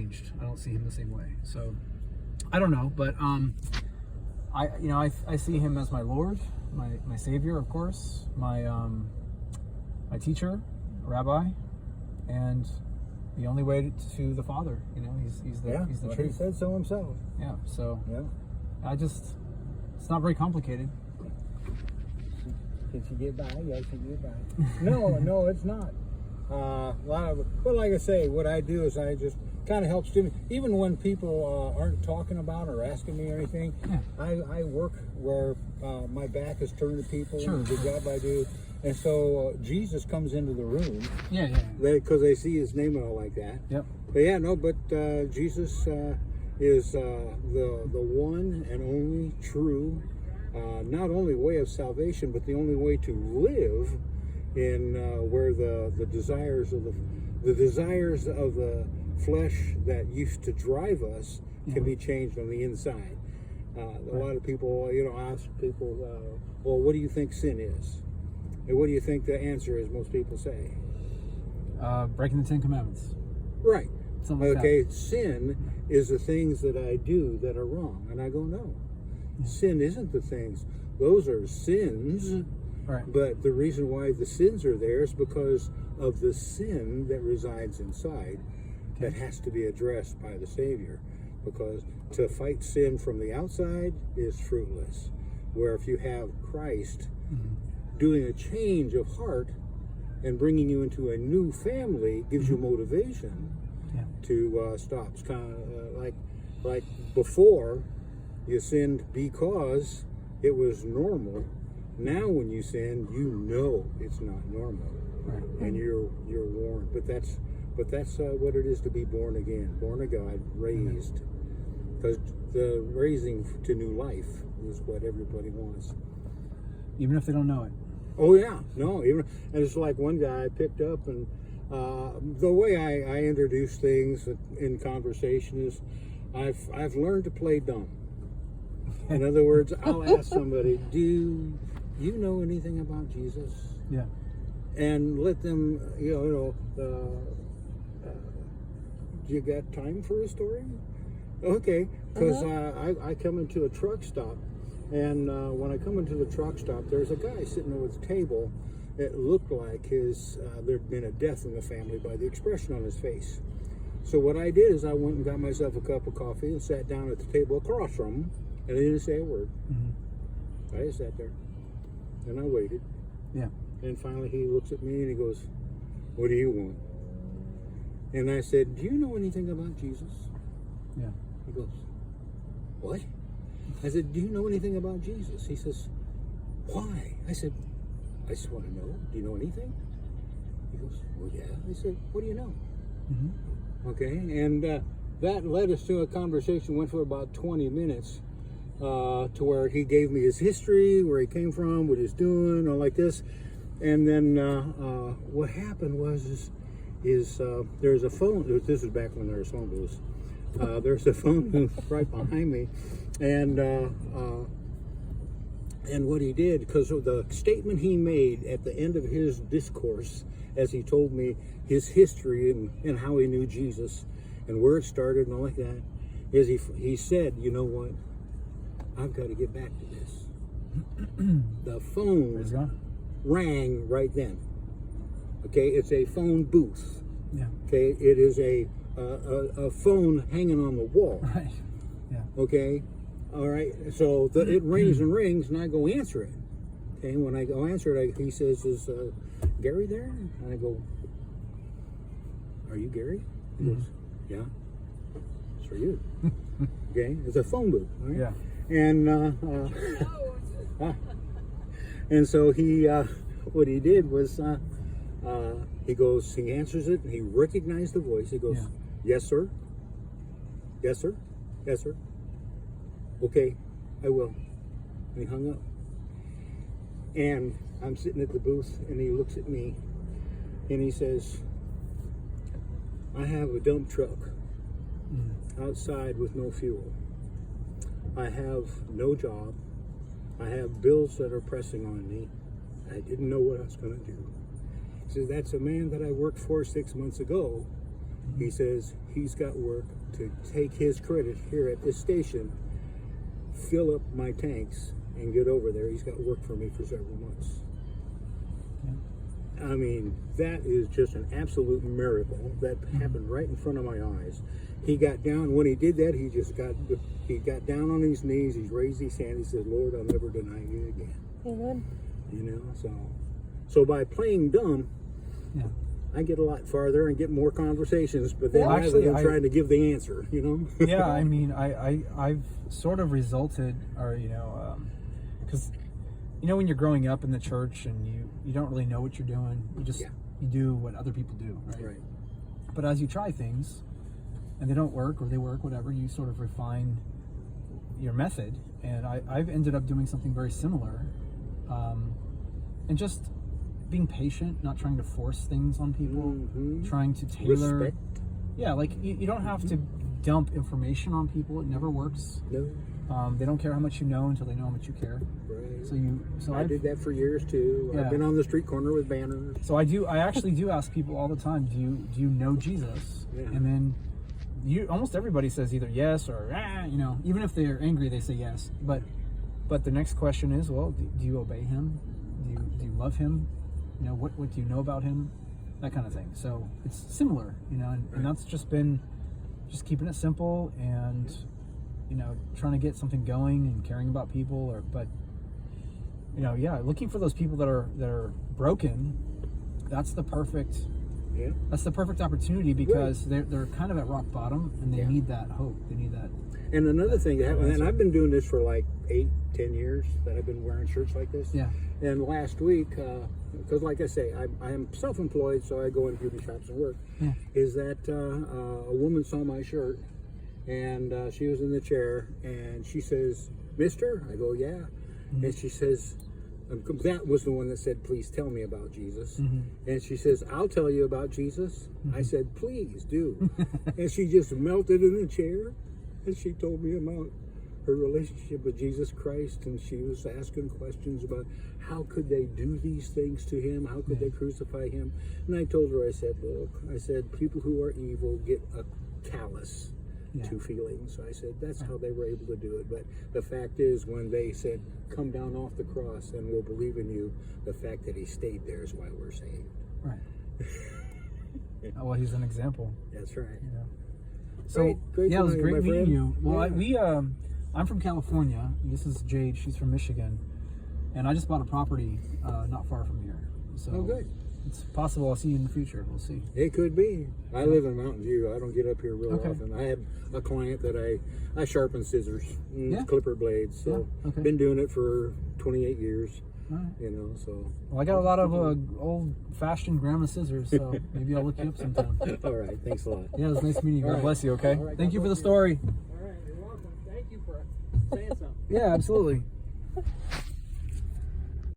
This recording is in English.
changed. I don't see him the same way. So I don't know, but I see him as my Lord, my Savior, of course, my teacher, rabbi, and the only way to the Father. He's the truth. He said so himself. Yeah. So Yeah. it's not very complicated. Can she get by? Yes, she get by. No, it's not. Like I say, what I do is I just kind of help students. Even when people aren't talking about or asking me or anything, I work where my back is turned to people. Sure. The job I do. And so Jesus comes into the room. Yeah. Because they see his name and all like that. Yep. But Jesus is the one and only true, not only way of salvation, but the only way to live in where the desires of the flesh that used to drive us can be changed on the inside. A lot of people, ask people, well, what do you think sin is? And what do you think the answer is? Most people say, Breaking the Ten Commandments. right. Something like Okay, sin is the things that I do that are wrong. And I go, no. Sin isn't the things. Those are sins. Right. But the reason why the sins are there is because of the sin that resides inside that has to be addressed by the Savior. Because to fight sin from the outside is fruitless. Where if you have Christ doing a change of heart and bringing you into a new family gives you motivation to stop. It's kind of like before you sinned because it was normal. Now when you sin, you know it's not normal, and you're warned. But that's what it is to be born again, born of God, raised. Because the raising to new life is what everybody wants. Even if they don't know it. Oh yeah, no. And it's like one guy I picked up, and the way I introduce things in conversation is, I've learned to play dumb. In other words, I'll ask somebody, "Do you know anything about Jesus?" Yeah. And let them, do you got time for a story? Okay, because I come into a truck stop, and when I come into the truck stop, there's a guy sitting over the table. It looked like there'd been a death in the family by the expression on his face. So what I did is I went and got myself a cup of coffee and sat down at the table across from him, and I didn't say a word. I just sat there, and I waited. Yeah. And finally he looks at me and he goes, "What do you want?" And I said, "Do you know anything about Jesus?" Yeah. He goes, "What?" I said, "Do you know anything about Jesus?" He says, "Why?" I said, "I just want to know. Do you know anything?" He goes, "Well, yeah." I said, "What do you know?" Okay, and that led us to a conversation, went for about 20 minutes, to where he gave me his history, where he came from, what he's doing, all like this. And then what happened was there's a phone. This is back when there was phone booths. There's a phone booth right behind me, and what he did, because of the statement he made at the end of his discourse, as he told me his history and how he knew Jesus and where it started and all like that, is he said, "You know what? I've got to get back to this." The phone rang right then. Okay, it's a phone booth. Yeah. Okay, it is a phone hanging on the wall. Right. Yeah. Okay, all right. So it rings and rings, and I go answer it. Okay, when I go answer it, he says, "Is Gary there?" And I go, "Are you Gary?" He goes, "Yeah, it's for you." Okay, it's a phone booth. Right? Yeah. And so he, what he did was, he answers it, and he recognized the voice. He goes, "Yes, sir. Yes, sir. Yes, sir. Okay, I will." And he hung up. And I'm sitting at the booth, and he looks at me, and he says, "I have a dump truck outside with no fuel. I have no job. I have bills that are pressing on me. I didn't know what I was going to do." He says, "That's a man that I worked for 6 months ago, He says he's got work to take his credit here at this station, fill up my tanks, and get over there. He's got work for me for several months. I mean, that is just an absolute miracle that happened right in front of my eyes. He got down. When he did that, he got down on his knees. He raised his hand. He said, "Lord, I'll never deny you again." Amen. You know, so by playing dumb, Yeah. I get a lot farther and get more conversations. But then Well, rather actually, than trying to give the answer, you know. Yeah, I mean, I've sort of resulted, or because when you're growing up in the church and you don't really know what you're doing, you do what other people do, right? Right. But as you try things and they don't work or they work, whatever, you sort of refine your method. And I've ended up doing something very similar, and just being patient, not trying to force things on people, trying to tailor. Respect. Yeah, like you don't have to dump information on people. It never works. No. They don't care how much you know until they know how much you care. Right. So I did that for years too. Yeah. I've been on the street corner with banners. So I actually do ask people all the time, do you know Jesus? Yeah. And then almost everybody says either yes or even if they're angry they say yes. But the next question is, well, do you obey him? Do you love him? What do you know about him? That kind of thing. So it's similar, and that's just been keeping it simple and trying to get something going and caring about people, looking for those people that are broken. That's the perfect opportunity, because they're kind of at rock bottom and they need that hope. They need that. And another thing that happened, and I've been doing this for like 8-10 years that I've been wearing shirts like this. Yeah. And last week, because like I say, I am self-employed, so I go in beauty shops and work. Yeah. Is that a woman saw my shirt, and she was in the chair, and she says, "Mister?" I go, "Yeah." And she says, that was the one that said, "Please tell me about Jesus." And she says, "I'll tell you about Jesus." I said, "Please do." And she just melted in the chair, and she told me about her relationship with Jesus Christ, and she was asking questions about how could they do these things to him, how could they crucify him. And I told her, I said, look, people who are evil get a callous to feelings. So I said, that's how they were able to do it. But the fact is, when they said, "Come down off the cross and we'll believe in you," the fact that he stayed there is why we're saved. Right. Well, he's an example. That's right. So Great it was to know you, great my meeting friend. you. Well, Yeah. I'm from California. This is Jade. She's from Michigan, and I just bought a property not far from here. So good. It's possible I'll see you in the future. We'll see. It could be. I live in Mountain View. I don't get up here real Okay. often. I have a client that I sharpen scissors, clipper blades. So Yeah, okay. been doing it for 28 years. All right. So. Well, I got a lot of old-fashioned grandma scissors, so maybe I'll look you up sometime. All right. Thanks a lot. Yeah, it was nice meeting you. God right. bless you. Okay. All right, Thank God you for the bless you. story. All right. You're welcome. Thank you for saying something. Yeah, absolutely.